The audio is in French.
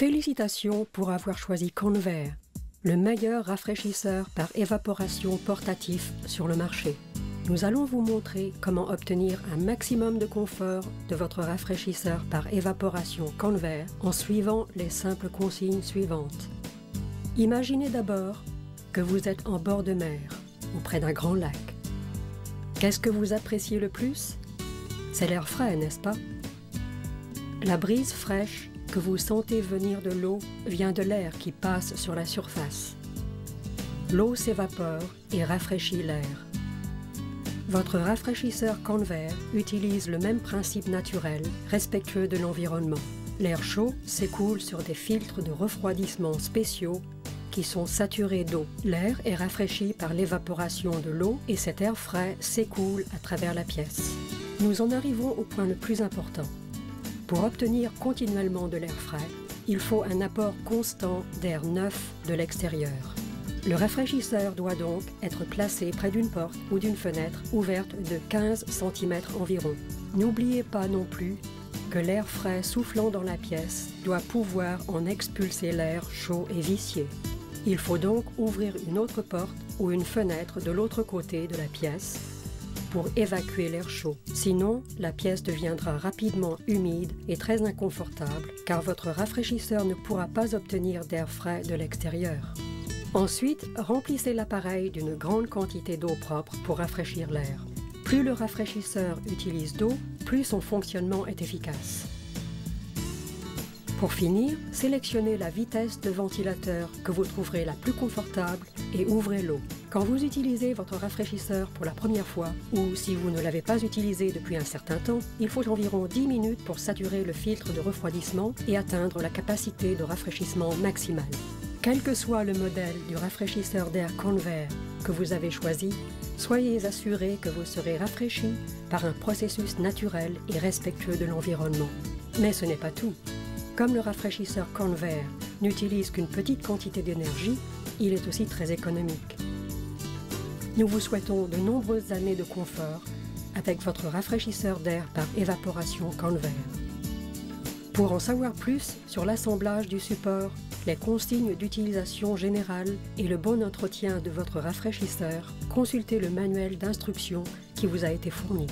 Félicitations pour avoir choisi Convair, le meilleur rafraîchisseur par évaporation portatif sur le marché. Nous allons vous montrer comment obtenir un maximum de confort de votre rafraîchisseur par évaporation Convair en suivant les simples consignes suivantes. Imaginez d'abord que vous êtes en bord de mer, auprès d'un grand lac. Qu'est-ce que vous appréciez le plus? C'est l'air frais, n'est-ce pas? La brise fraîche que vous sentez venir de l'eau vient de l'air qui passe sur la surface. L'eau s'évapore et rafraîchit l'air. Votre rafraîchisseur Convair utilise le même principe naturel, respectueux de l'environnement. L'air chaud s'écoule sur des filtres de refroidissement spéciaux qui sont saturés d'eau. L'air est rafraîchi par l'évaporation de l'eau et cet air frais s'écoule à travers la pièce. Nous en arrivons au point le plus important. Pour obtenir continuellement de l'air frais, il faut un apport constant d'air neuf de l'extérieur. Le rafraîchisseur doit donc être placé près d'une porte ou d'une fenêtre ouverte de 15 cm environ. N'oubliez pas non plus que l'air frais soufflant dans la pièce doit pouvoir en expulser l'air chaud et vicié. Il faut donc ouvrir une autre porte ou une fenêtre de l'autre côté de la pièce pour évacuer l'air chaud. Sinon, la pièce deviendra rapidement humide et très inconfortable car votre rafraîchisseur ne pourra pas obtenir d'air frais de l'extérieur. Ensuite, remplissez l'appareil d'une grande quantité d'eau propre pour rafraîchir l'air. Plus le rafraîchisseur utilise d'eau, plus son fonctionnement est efficace. Pour finir, sélectionnez la vitesse de ventilateur que vous trouverez la plus confortable et ouvrez l'eau. Quand vous utilisez votre rafraîchisseur pour la première fois ou si vous ne l'avez pas utilisé depuis un certain temps, il faut environ 10 minutes pour saturer le filtre de refroidissement et atteindre la capacité de rafraîchissement maximale. Quel que soit le modèle du rafraîchisseur d'air Convair que vous avez choisi, soyez assurés que vous serez rafraîchi par un processus naturel et respectueux de l'environnement. Mais ce n'est pas tout. Comme le rafraîchisseur Convair n'utilise qu'une petite quantité d'énergie, il est aussi très économique. Nous vous souhaitons de nombreuses années de confort avec votre rafraîchisseur d'air par évaporation Convair. Pour en savoir plus sur l'assemblage du support, les consignes d'utilisation générale et le bon entretien de votre rafraîchisseur, consultez le manuel d'instruction qui vous a été fourni.